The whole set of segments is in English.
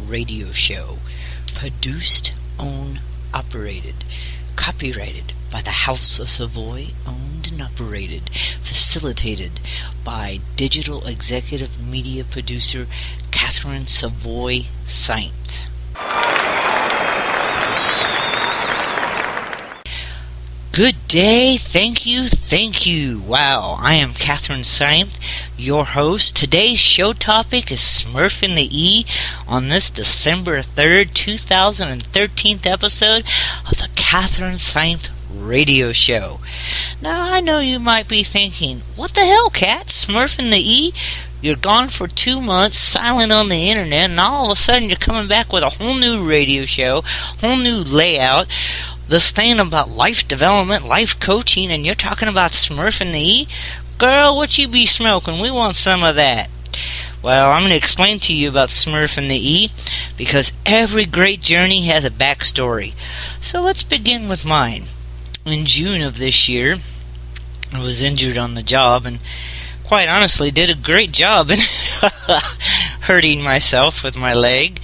radio show. Produced, owned, operated. Copyrighted by the House of Svoi, owned and operated. Facilitated by digital executive media producer Katherine Symthe. Good day, thank you. Wow, I am Katherine Symthe, your host. Today's show topic is Smurfing the E on this December 3rd, 2013 episode of the Katherine Symthe radio show. Now, I know you might be thinking, what the hell, Kat? Smurfing the E? You're gone for 2 months, silent on the internet, and all of a sudden you're coming back with a whole new radio show, whole new layout, this thing about life development, life coaching, and you're talking about Smurfing the E? Girl, what you be smoking? We want some of that. Well, I'm going to explain to you about Smurfing the E, because every great journey has a backstory. So let's begin with mine. In June of this year, I was injured on the job, and quite honestly did a great job in hurting myself with my leg.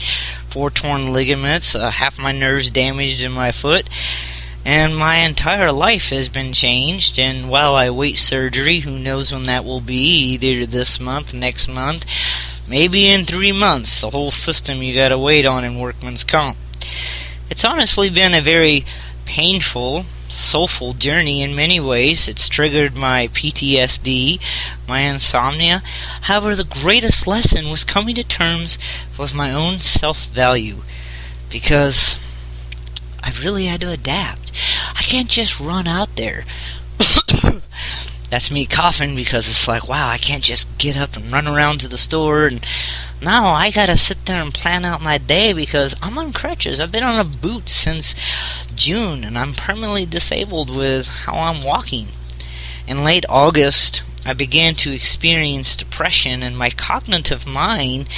4 torn ligaments, half my nerves damaged in my foot, and my entire life has been changed. And while I wait surgery, who knows when that will be, either this month, next month, maybe in 3 months, the whole system you gotta wait on in workman's comp. It's honestly been a very painful, soulful journey in many ways. It's triggered my PTSD, my insomnia. However, the greatest lesson was coming to terms with my own self-value, because I really had to adapt. I can't just run out there. That's me coughing, because it's like, wow, I can't just get up and run around to the store. And no, I gotta sit there and plan out my day, because I'm on crutches. I've been on a boot since June, and I'm permanently disabled with how I'm walking. In late August, I began to experience depression, and my cognitive mind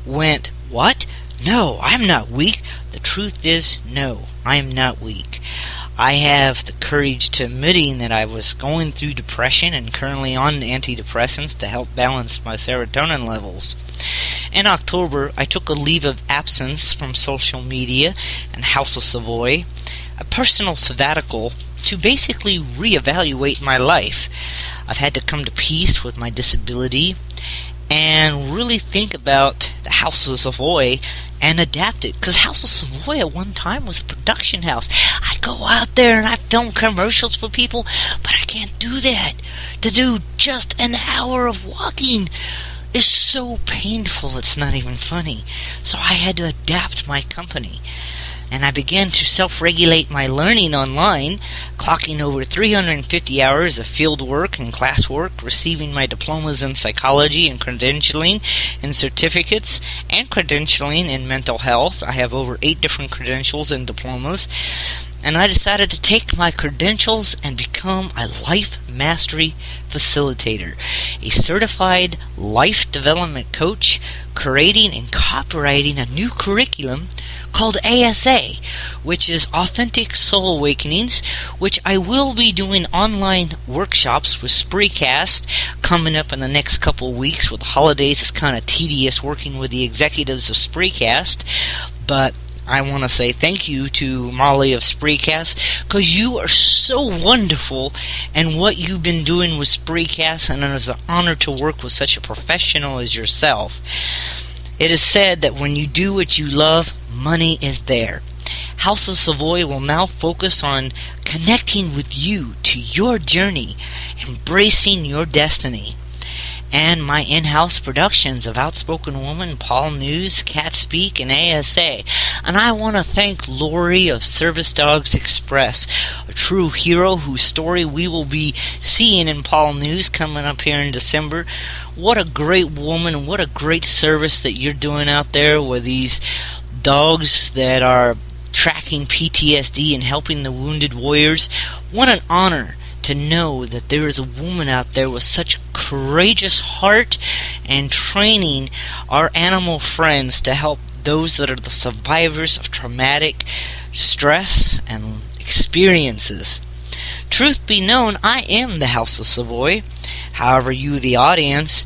went, what? No, I'm not weak. The truth is, no, I am not weak. I have the courage to admitting that I was going through depression and currently on antidepressants to help balance my serotonin levels. In October, I took a leave of absence from social media and House of Svoi, a personal sabbatical to basically reevaluate my life. I've had to come to peace with my disability and really think about the House of Svoi and adapt it, because House of Svoi at one time was a production house. I go out there and I film commercials for people, but I can't do that. To do just an hour of walking is so painful, it's not even funny. So I had to adapt my company, and I began to self-regulate my learning online, clocking over 350 hours of field work and classwork, receiving my diplomas in psychology and credentialing and certificates, and credentialing in mental health. I have over 8 different credentials and diplomas, and I decided to take my credentials and become a life mastery facilitator, a certified life development coach, creating and copywriting a new curriculum called A.S.A, which is Authentic Soul Awakenings, which I will be doing online workshops with Spreaker coming up in the next couple of weeks. With the holidays, it's kind of tedious working with the executives of Spreaker, but I want to say thank you to Molly of Spreaker, because you are so wonderful and what you've been doing with Spreaker, and it is an honor to work with such a professional as yourself. It is said that when you do what you love, money is there. House of Svoi will now focus on connecting with you to your journey, embracing your destiny. And my in-house productions of Outspoken Woman, Paul News, Cat Speak, and A.S.A. And I want to thank Lori of Service Dogs Express, a true hero whose story we will be seeing in Paul News coming up here in December. What a great woman, what a great service that you're doing out there with these dogs that are tracking PTSD and helping the wounded warriors. What an honor to know that there is a woman out there with such a courageous heart and training our animal friends to help those that are the survivors of traumatic stress and experiences. Truth be known, I am the House of Svoi. However, you, the audience,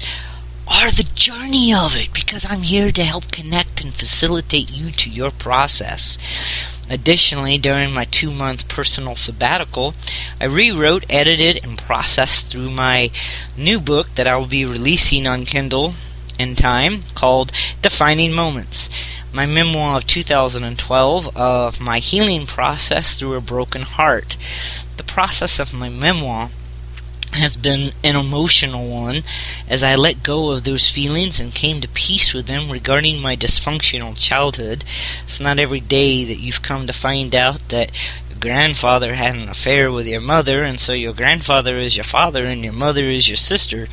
are the journey of it, because I'm here to help connect and facilitate you to your process. Additionally, during my 2-month personal sabbatical, I rewrote, edited, and processed through my new book that I will be releasing on Kindle in time, called Defining Moments, my memoir of 2012 of my healing process through a broken heart. The process of my memoir has been an emotional one, as I let go of those feelings and came to peace with them regarding my dysfunctional childhood. It's not every day that you've come to find out that your grandfather had an affair with your mother, and so your grandfather is your father and your mother is your sister,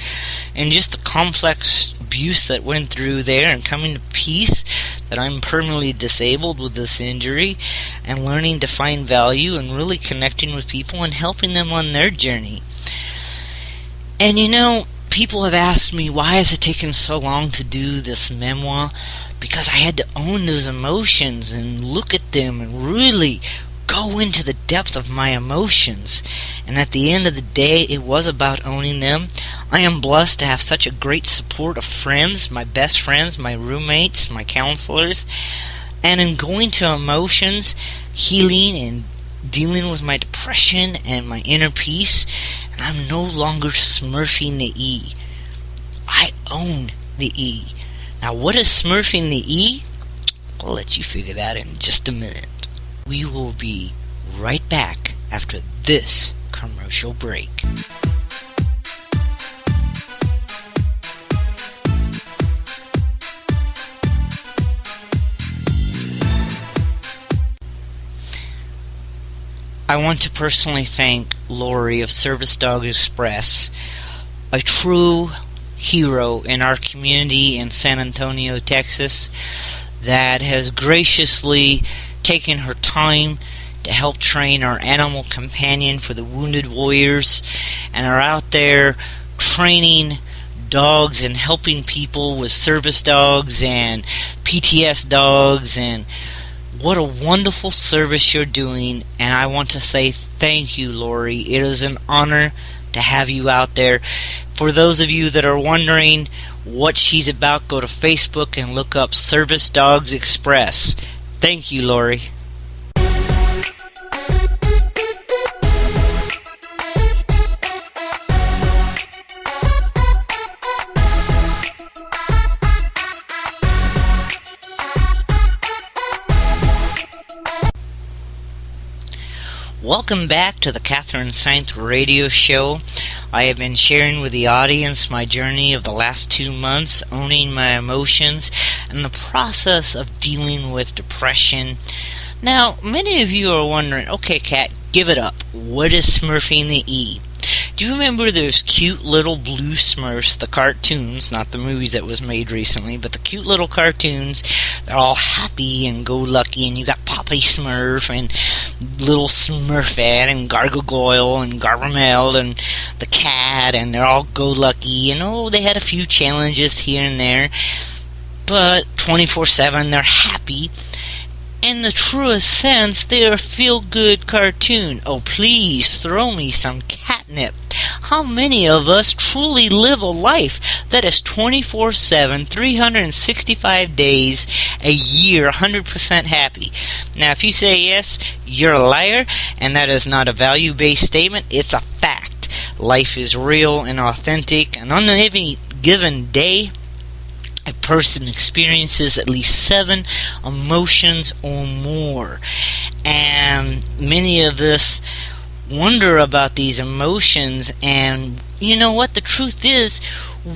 and just the complex abuse that went through there, and coming to peace that I'm permanently disabled with this injury, and learning to find value and really connecting with people and helping them on their journey. And people have asked me, why has it taken so long to do this memoir? Because I had to own those emotions and look at them and really go into the depth of my emotions. And at the end of the day, it was about owning them. I am blessed to have such a great support of friends, my best friends, my roommates, my counselors. And in going to emotions, healing and dealing with my depression and my inner peace, and I'm no longer smurfing the E. I own the E. Now, what is smurfing the E? I'll let you figure that in just a minute. We will be right back after this commercial break. I want to personally thank Lori of Service Dog Express, a true hero in our community in San Antonio, Texas, that has graciously taken her time to help train our animal companion for the wounded warriors, and are out there training dogs and helping people with service dogs and PTS dogs. And what a wonderful service you're doing, and I want to say thank you, Lori. It is an honor to have you out there. For those of you that are wondering what she's about, go to Facebook and look up Service Dogs Express. Thank you, Lori. Welcome back to the Katherine Symthe radio show. I have been sharing with the audience my journey of the last 2 months, owning my emotions, and the process of dealing with depression. Now, many of you are wondering, okay, Kat, give it up. What is Smurfing the E? Do you remember those cute little blue Smurfs, the cartoons, not the movies that was made recently, but the cute little cartoons? They're all happy and go-lucky, and you got Poppy Smurf and little Smurfette and Gargoyle and Gargamel and the cat, and they're all go-lucky. They had a few challenges here and there, but 24/7 they're happy. In the truest sense, they're a feel-good cartoon. Oh, please throw me some catnip. How many of us truly live a life that is 24/7, 365 days a year, 100% happy? Now, if you say yes, you're a liar, and that is not a value-based statement. It's a fact. Life is real and authentic, and on any given day, a person experiences at least 7 emotions or more. And many of us wonder about these emotions, and you know what? The truth is,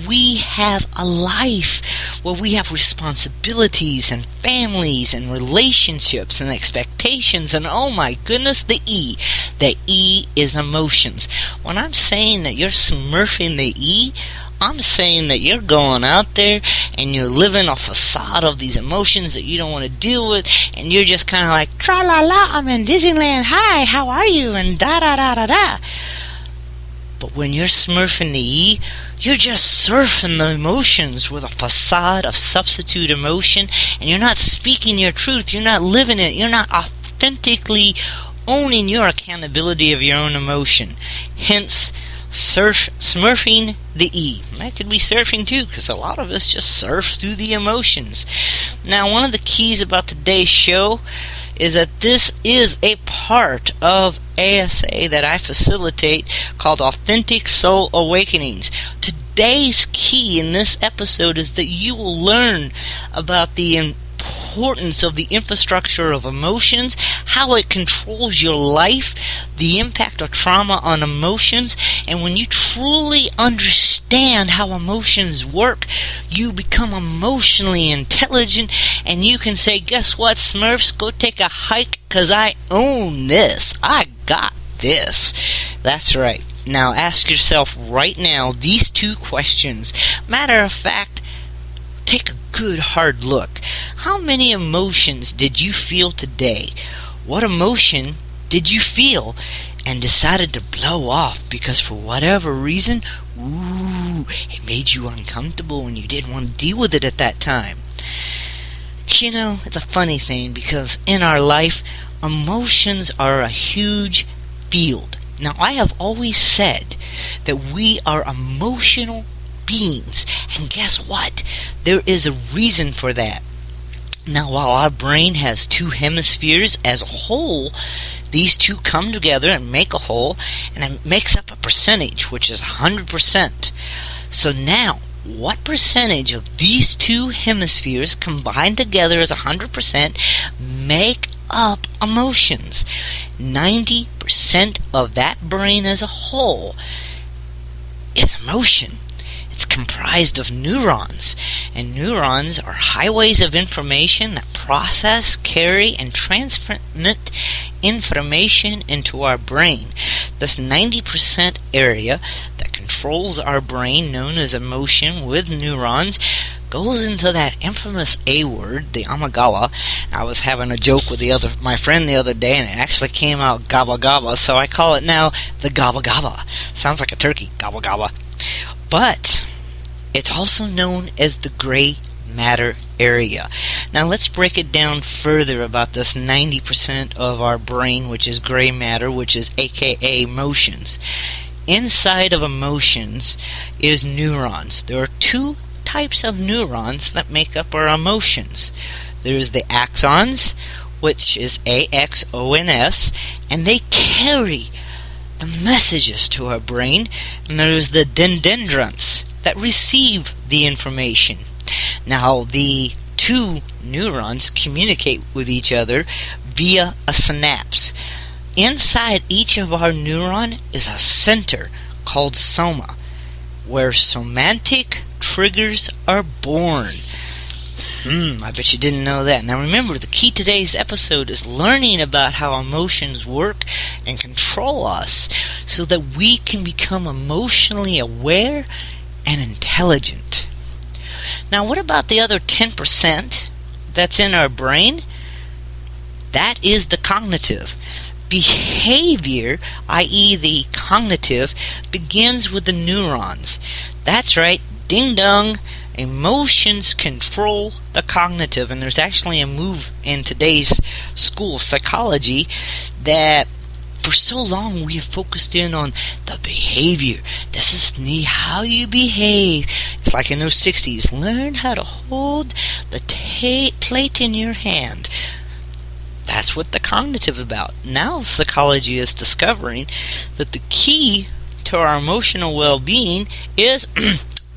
we have a life where we have responsibilities and families and relationships and expectations, and oh my goodness, the E. The E is emotions. When I'm saying that you're smurfing the E, I'm saying that you're going out there and you're living a facade of these emotions that you don't want to deal with, and you're just kind of like, tra-la-la, I'm in Disneyland, hi, how are you, and da-da-da-da-da. But when you're smurfing the E, you're just surfing the emotions with a facade of substitute emotion, and you're not speaking your truth, you're not living it, you're not authentically owning your accountability of your own emotion. Hence, smurfing the E. That could be surfing too, because a lot of us just surf through the emotions. Now, one of the keys about today's show is that this is a part of A.S.A. that I facilitate called Authentic Soul Awakenings. Today's key in this episode is that you will learn about the importance of the infrastructure of emotions, how it controls your life, the impact of trauma on emotions, and when you truly understand how emotions work, you become emotionally intelligent, and you can say, guess what, Smurfs, go take a hike, because I own this. I got this. That's right. Now ask yourself right now these two questions. Matter of fact, take a good hard look. How many emotions did you feel today? What emotion did you feel and decided to blow off because for whatever reason, it made you uncomfortable and you didn't want to deal with it at that time? You know, it's a funny thing because in our life, emotions are a huge field. Now, I have always said that we are emotional beings, and guess what? There is a reason for that. Now, while our brain has two hemispheres as a whole, these two come together and make a whole, and it makes up a percentage, which is 100%. So now, what percentage of these two hemispheres combined together as 100% make up emotions? 90% of that brain as a whole is emotion. It's comprised of neurons, and neurons are highways of information that process, carry, and transmit information into our brain. This 90% area that controls our brain, known as emotion with neurons, goes into that infamous A word, the amygdala. I was having a joke with my friend the other day, and it actually came out gabba gabba, so I call it now the gabba gabba. Sounds like a turkey, gabba gabba. But it's also known as the gray matter area. Now let's break it down further about this 90% of our brain, which is gray matter, which is aka emotions. Inside of emotions is neurons. There are two types of neurons that make up our emotions. There's the axons, which is AXONS, and they carry the messages to our brain, and there's the dendrons that receive the information. Now, the two neurons communicate with each other via a synapse. Inside each of our neuron is a center called soma, where somatic triggers are born. I bet you didn't know that. Now remember, the key to today's episode is learning about how emotions work and control us so that we can become emotionally aware and intelligent. Now, what about the other 10% that's in our brain? That is the cognitive. Behavior, i.e. the cognitive, begins with the neurons. That's right, ding dong. Emotions control the cognitive, and there's actually a move in today's school of psychology that for so long we have focused in on the behavior. This is how you behave. It's like in those 60s, learn how to hold the plate in your hand. That's what the cognitive is about. Now psychology is discovering that the key to our emotional well-being is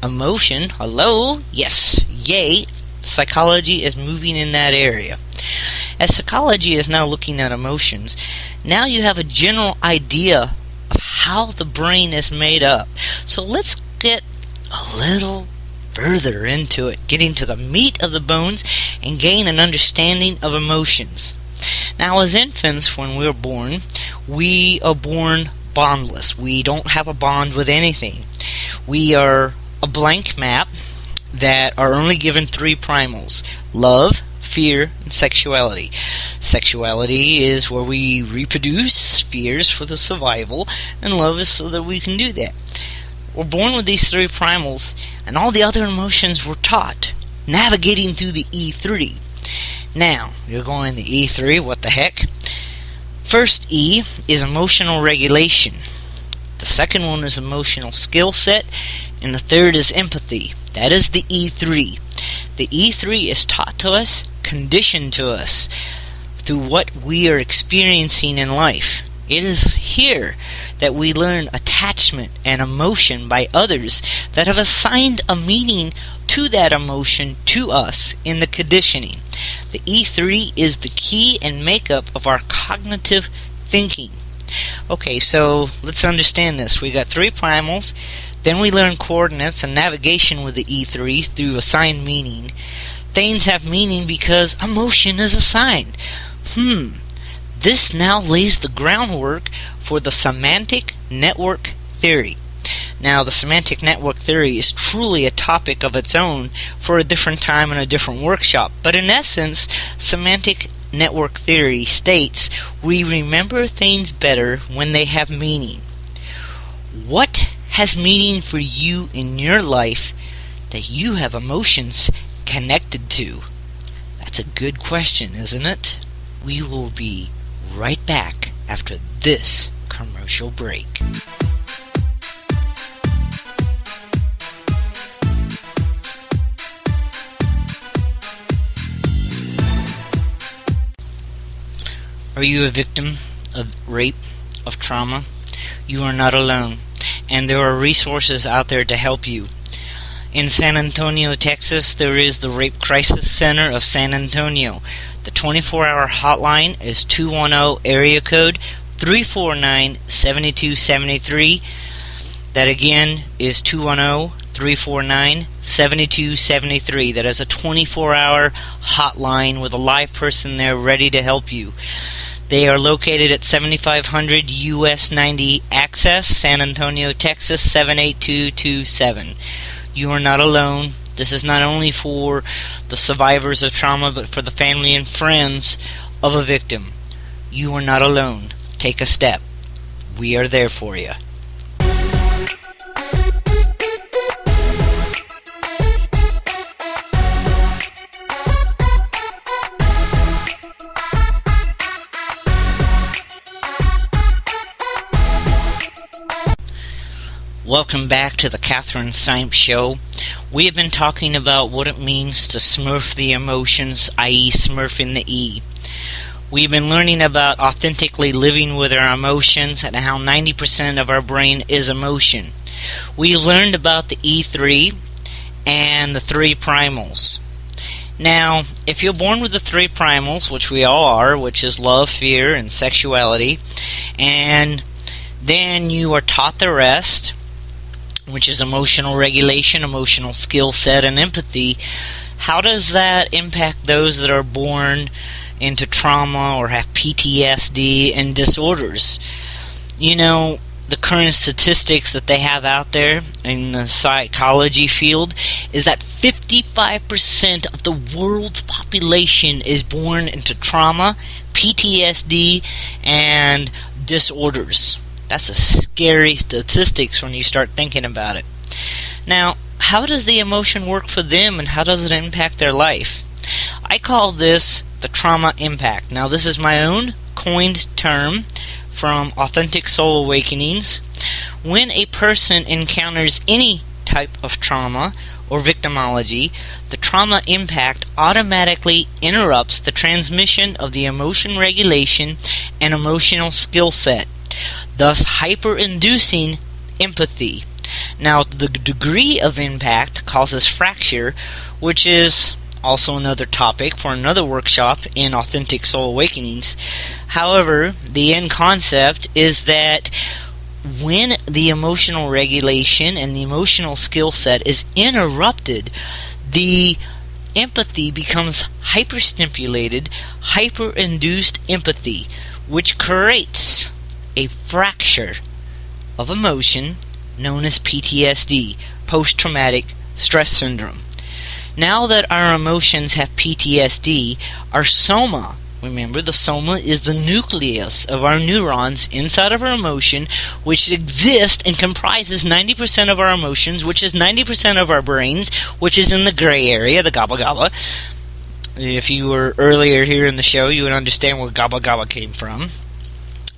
emotion. Hello? Yes. Yay. Psychology is moving in that area. As psychology is now looking at emotions, now you have a general idea of how the brain is made up. So let's get a little further into it, getting to the meat of the bones and gain an understanding of emotions. Now, as infants, when we're born, we are born bondless. We don't have a bond with anything. We are a blank map that are only given three primals: love, fear, and sexuality. Sexuality is where we reproduce, fear is for the survival, and love is so that we can do that. We're born with these three primals, and all the other emotions we're taught, navigating through the E3. Now, you're going to E3, what the heck? First E is emotional regulation. The second one is emotional skill set, and the third is empathy. That is the E3. The E3 is taught to us, conditioned to us, through what we are experiencing in life. It is here that we learn attachment and emotion by others that have assigned a meaning to that emotion to us in the conditioning. The E3 is the key and makeup of our cognitive thinking. Okay, so let's understand this. We got 3 primals, then we learn coordinates and navigation with the E3 through assigned meaning. Things have meaning because emotion is assigned. This now lays the groundwork for the semantic network theory. Now, the semantic network theory is truly a topic of its own for a different time and a different workshop. But in essence, semantic network theory states we remember things better when they have meaning. What has meaning for you in your life that you have emotions connected to? That's a good question, isn't it? We will be right back after this commercial break. Are you a victim of rape, of trauma? You are not alone, and there are resources out there to help you. In San Antonio, Texas, there is the Rape Crisis Center of San Antonio. The 24-hour hotline is 210 area code 349-7273. That again is 210-349-7273. That is a 24-hour hotline with a live person there ready to help you. They are located at 7500 US 90 Access, San Antonio, Texas 78227. You are not alone. This is not only for the survivors of trauma, but for the family and friends of a victim. You are not alone. Take a step. We are there for you. Welcome back to the Katherine Symthe Show. We have been talking about what it means to smurf the emotions, i.e. Smurfing the E. We've been learning about authentically living with our emotions and how 90% of our brain is emotion. We learned about the E3 and the 3 primals. Now, if you're born with the 3 primals, which we all are, which is love, fear, and sexuality, and then you are taught the rest, which is emotional regulation, emotional skill set, and empathy, how does that impact those that are born into trauma or have PTSD and disorders? You know, the current statistics that they have out there in the psychology field is that 55% of the world's population is born into trauma, PTSD, and disorders. That's a scary statistics when you start thinking about it. Now, how does the emotion work for them and how does it impact their life? I call this the trauma impact. Now, this is my own coined term from Authentic Soul Awakenings. When a person encounters any type of trauma or victimology, the trauma impact automatically interrupts the transmission of the emotion regulation and emotional skill set, thus hyper-inducing empathy. Now, the degree of impact causes fracture, which is also another topic for another workshop in Authentic Soul Awakenings. However, the end concept is that when the emotional regulation and the emotional skill set is interrupted, the empathy becomes hyper-stimulated, hyper-induced empathy, which creates a fracture of emotion known as PTSD, post-traumatic stress syndrome. Now that our emotions have PTSD, our soma, remember the soma is the nucleus of our neurons inside of our emotion, which exists and comprises 90% of our emotions, which is 90% of our brains, which is in the gray area, the gabba gabba. If you were earlier here in the show, you would understand where gabba gabba came from.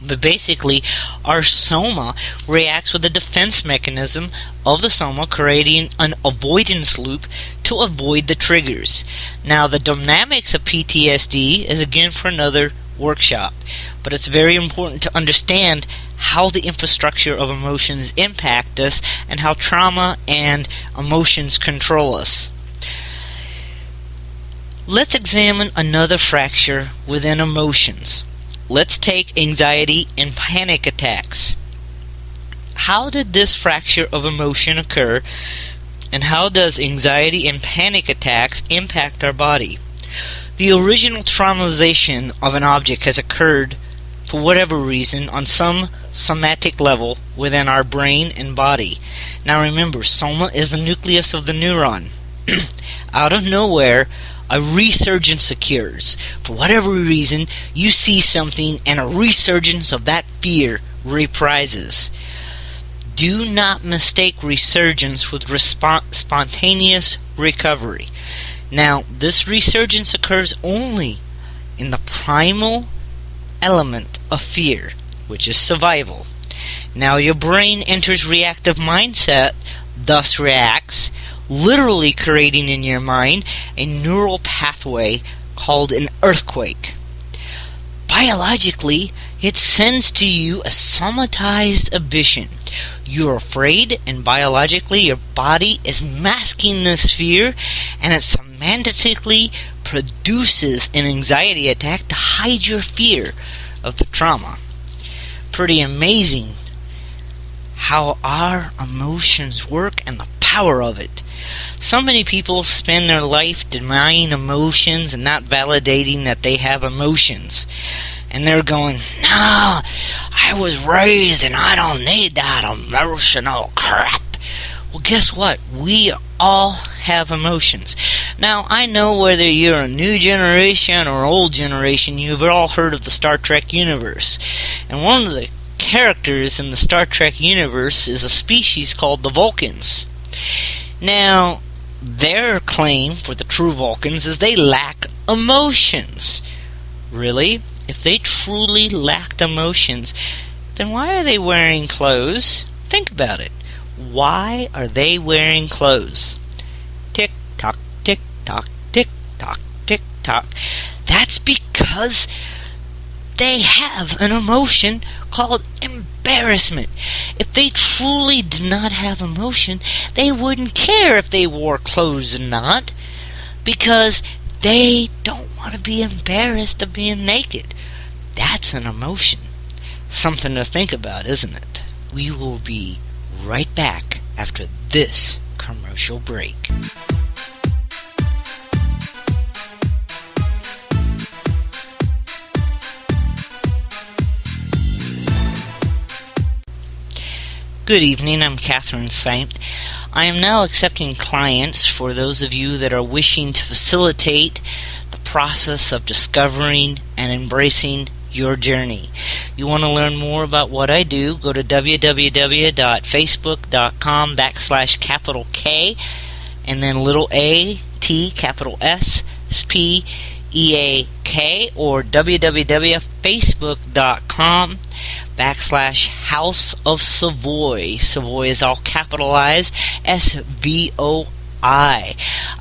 But basically, our soma reacts with the defense mechanism of the soma, creating an avoidance loop to avoid the triggers. Now, the dynamics of PTSD is again for another workshop, but it's very important to understand how the infrastructure of emotions impact us and how trauma and emotions control us. Let's examine another fracture within emotions. Let's take anxiety and panic attacks. How did this fracture of emotion occur, and how does anxiety and panic attacks impact our body? The original traumatization of an object has occurred, for whatever reason, on some somatic level within our brain and body. Now remember, soma is the nucleus of the neuron. Out of nowhere, a resurgence occurs. For whatever reason, you see something and a resurgence of that fear reprises. Do not mistake resurgence with spontaneous recovery. Now, this resurgence occurs only in the primal element of fear, which is survival. Now, your brain enters reactive mindset, thus reacts, literally creating in your mind a neural pathway called an earthquake. Biologically, it sends to you a somatized ambition. You're afraid, and biologically your body is masking this fear, and it semantically produces an anxiety attack to hide your fear of the trauma. Pretty amazing how our emotions work and the power of it. So many people spend their life denying emotions and not validating that they have emotions. And they're going, no, I was raised and I don't need that emotional crap. Well, guess what? We all have emotions. Now, I know whether you're a new generation or old generation, you've all heard of the Star Trek universe. And one of the characters in the Star Trek universe is a species called the Vulcans. Now, their claim for the true Vulcans is they lack emotions. Really? If they truly lacked emotions, then why are they wearing clothes? Think about it. Why are they wearing clothes? Tick tock, tick tock, tick tock, tick tock. That's because they have an emotion called embarrassment. If they truly did not have emotion, they wouldn't care if they wore clothes or not, because they don't want to be embarrassed of being naked. That's an emotion. Something to think about, isn't it? We will be right back after this commercial break. Good evening, I'm Katherine Symthe. I am now accepting clients for those of you that are wishing to facilitate the process of discovering and embracing your journey. You want to learn more about what I do, go to www.facebook.com/capital K and then little a, T, capital S, P, E-A-K, or www.facebook.com/House of Svoi. Svoi is all capitalized, S-V-O-I.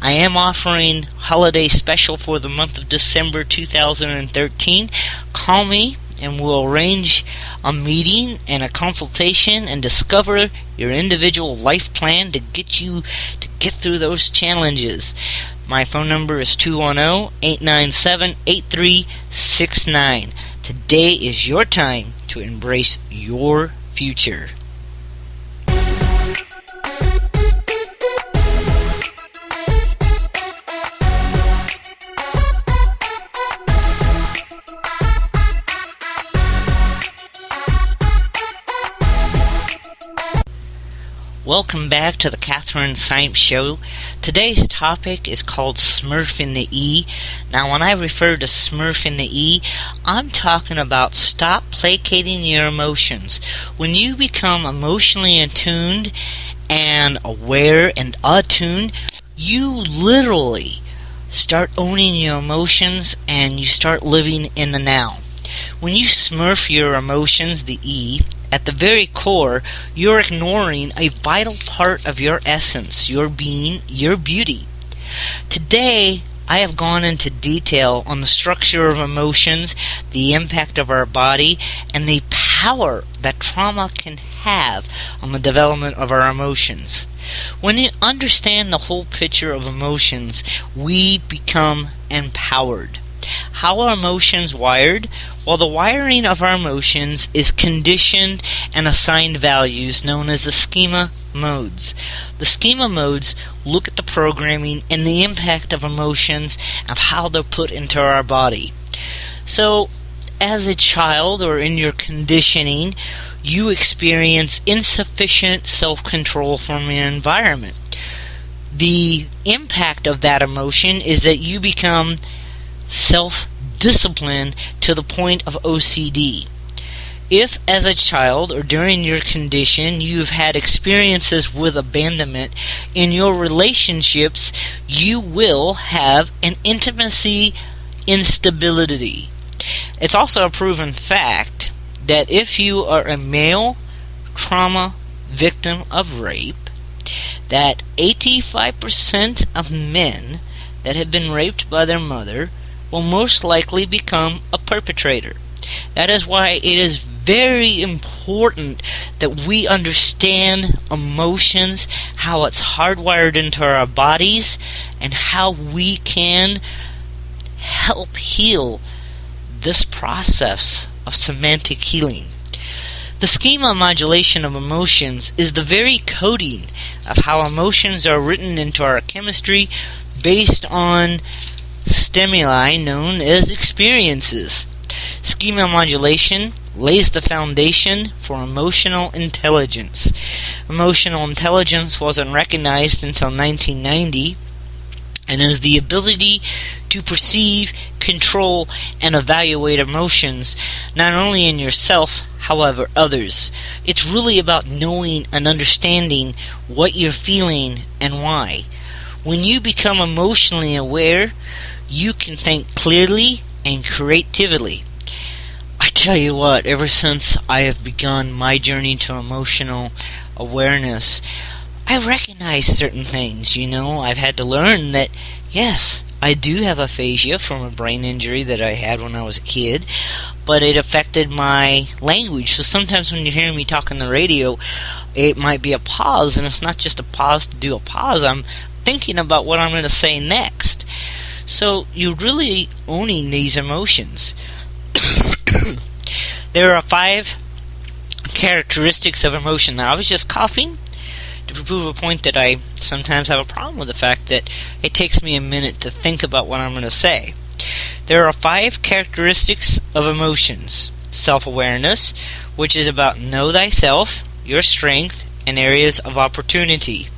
I am offering holiday special for the month of December 2013. Call me and we'll arrange a meeting and a consultation and discover your individual life plan to get you to get through those challenges. My phone number is 210-897-8369. Today is your time to embrace your future. Welcome back to the Katherine Symthe Show. Today's topic is called Smurfing the E. Now, when I refer to Smurfing the E, I'm talking about stop placating your emotions. When you become emotionally attuned and aware and attuned, you literally start owning your emotions and you start living in the now. When you smurf your emotions, the E, at the very core, you're ignoring a vital part of your essence, your being, your beauty. Today, I have gone into detail on the structure of emotions, the impact of our body, and the power that trauma can have on the development of our emotions. When you understand the whole picture of emotions, we become empowered. How are emotions wired? Well, the wiring of our emotions is conditioned and assigned values known as the schema modes. The schema modes look at the programming and the impact of emotions of how they're put into our body. So, as a child or in your conditioning, you experience insufficient self-control from your environment. The impact of that emotion is that you become self-disciplined to the point of OCD. If, as a child or during your condition, you've had experiences with abandonment in your relationships, you will have an intimacy instability. It's also a proven fact that if you are a male trauma victim of rape, that 85% of men that have been raped by their mother will most likely become a perpetrator. That is why it is very important that we understand emotions, how it's hardwired into our bodies, and how we can help heal this process of semantic healing. The schema modulation of emotions is the very coding of how emotions are written into our chemistry based on stimuli known as experiences. Schema modulation lays the foundation for emotional intelligence. Emotional intelligence wasn't recognized until 1990 and is the ability to perceive, control, and evaluate emotions, not only in yourself, however, others. It's really about knowing and understanding what you're feeling and why. When you become emotionally aware, you can think clearly and creatively. I tell you what, ever since I have begun my journey to emotional awareness, I recognize certain things, I've had to learn that, yes, I do have aphasia from a brain injury that I had when I was a kid, but it affected my language. So sometimes when you hear me talk on the radio, it might be a pause, and it's not just a pause to do a pause. I'm thinking about what I'm going to say next. So you're really owning these emotions. There are 5 characteristics of emotion. Now, I was just coughing to prove a point that I sometimes have a problem with the fact that it takes me a minute to think about what I'm going to say. There are 5 characteristics of emotions. Self-awareness, which is about know thyself, your strength, and areas of opportunity.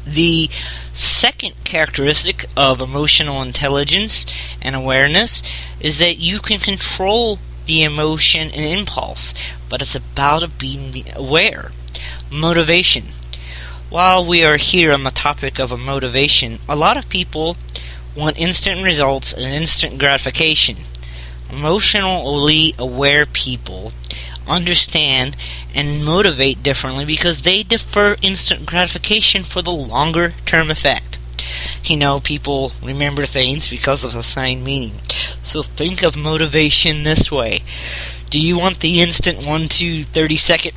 The second characteristic of emotional intelligence and awareness is that you can control the emotion and impulse, but it's about being aware. Motivation. While we are here on the topic of a motivation, a lot of people want instant results and instant gratification. Emotionally aware people understand and motivate differently because they defer instant gratification for the longer term effect. People remember things because of assigned meaning. So think of motivation this way. Do you want the instant 1, 2, 30-second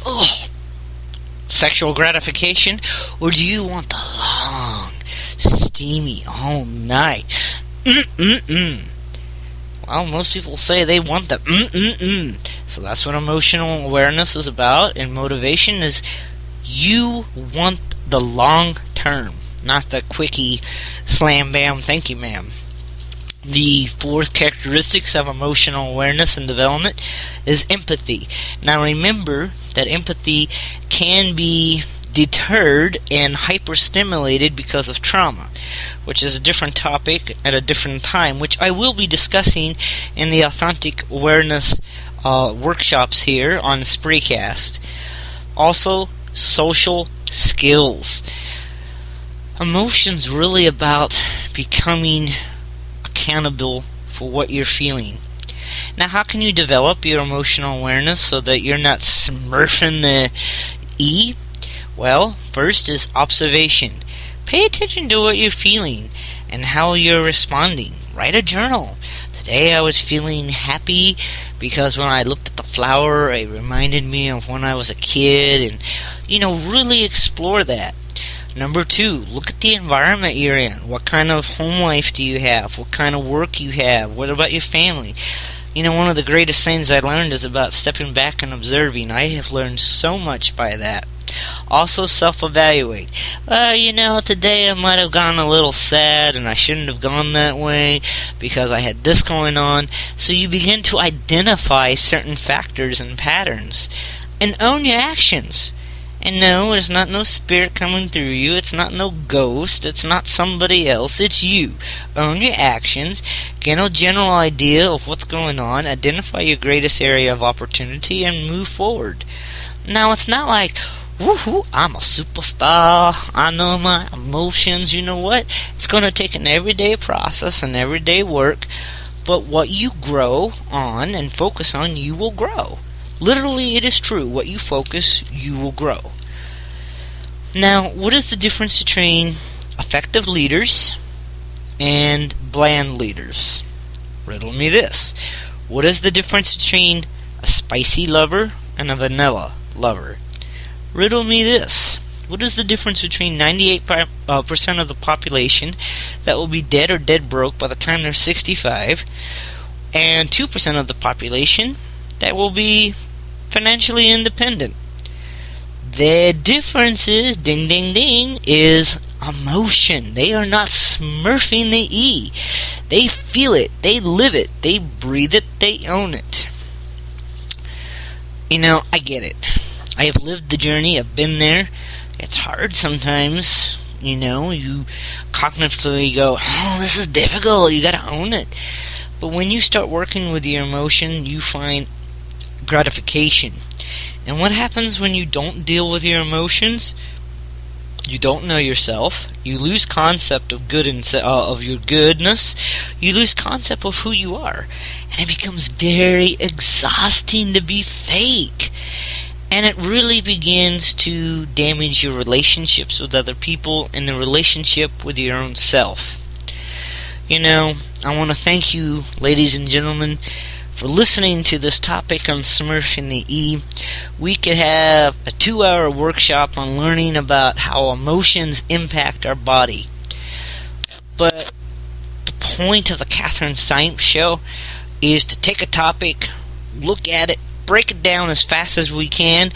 sexual gratification? Or do you want the long, steamy, all night? Well, most people say they want the So that's what emotional awareness is about, and motivation is you want the long term, not the quickie, slam bam, thank you ma'am. The 4th characteristics of emotional awareness and development is empathy. Now remember that empathy can be deterred and hyperstimulated because of trauma, which is a different topic at a different time, which I will be discussing in the authentic awareness workshops here on Spreaker. Also, social skills. Emotions really about becoming accountable for what you're feeling. Now, how can you develop your emotional awareness so that you're not smurfing the E? Well, first is observation. Pay attention to what you're feeling and how you're responding. Write a journal. Today I was feeling happy because when I looked at the flower, it reminded me of when I was a kid, and, really explore that. Number 2, look at the environment you're in. What kind of home life do you have? What kind of work you have? What about your family? One of the greatest things I learned is about stepping back and observing. I have learned so much by that. Also, self-evaluate. Today I might have gone a little sad, and I shouldn't have gone that way because I had this going on. So you begin to identify certain factors and patterns and own your actions. And no, it's not no spirit coming through you. It's not no ghost. It's not somebody else. It's you. Own your actions. Get a general idea of what's going on. Identify your greatest area of opportunity and move forward. Now, it's not like, woohoo, I'm a superstar. I know my emotions. You know what? It's going to take an everyday process and everyday work. But what you grow on and focus on, you will grow. Literally, it is true. What you focus, you will grow. Now, what is the difference between effective leaders and bland leaders? Riddle me this. What is the difference between a spicy lover and a vanilla lover? Riddle me this. What is the difference between 98% of the population that will be dead or dead broke by the time they're 65 and 2% of the population that will be financially independent? The difference is, ding ding ding, is emotion. They are not smurfing the E. They feel it, they live it, they breathe it, they own it. I get it. I have lived the journey, I've been there. It's hard sometimes, you cognitively go, oh, this is difficult, you gotta own it. But when you start working with your emotion, you find gratification. And what happens when you don't deal with your emotions? You don't know yourself. You lose concept of of your goodness. You lose concept of who you are, and it becomes very exhausting to be fake. And it really begins to damage your relationships with other people and the relationship with your own self. I want to thank you, ladies and gentlemen, for listening to this topic on Smurfing the E. We could have a 2-hour workshop on learning about how emotions impact our body. But the point of the Katherine Symthe show is to take a topic, look at it, break it down as fast as we can,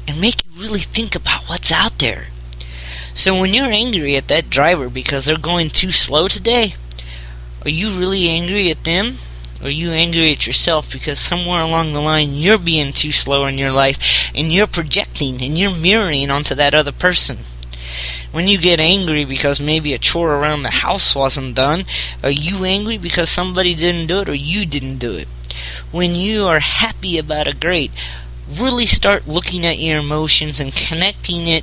and make you really think about what's out there. So when you're angry at that driver because they're going too slow today, are you really angry at them? Or are you angry at yourself because somewhere along the line you're being too slow in your life and you're projecting and you're mirroring onto that other person? When you get angry because maybe a chore around the house wasn't done, are you angry because somebody didn't do it or you didn't do it? When you are happy about a grade, really start looking at your emotions and connecting it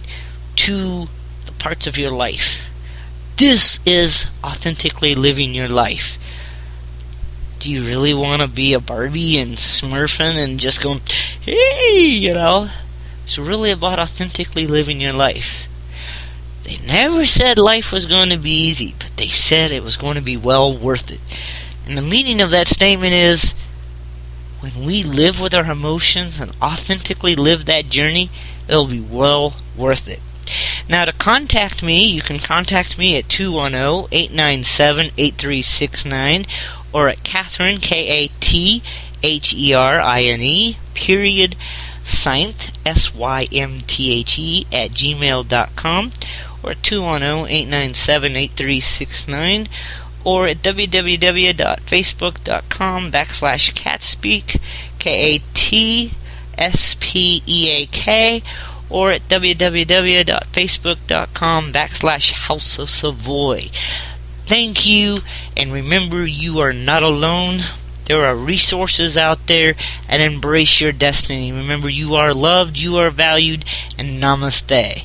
to the parts of your life. This is authentically living your life. Do you really want to be a Barbie and smurfing and just going, hey, It's really about authentically living your life. They never said life was going to be easy, but they said it was going to be well worth it. And the meaning of that statement is, when we live with our emotions and authentically live that journey, it'll be well worth it. Now, to contact me, you can contact me at 210-897-8369 or at Katherine, Katherine, Symthe, Symthe, at gmail.com, or at 210-897-8369, or at www.facebook.com/catspeak, KATSPEAK, or at www.facebook.com/House of Svoi. Thank you, and remember, you are not alone. There are resources out there, and embrace your destiny. Remember, you are loved, you are valued, and namaste.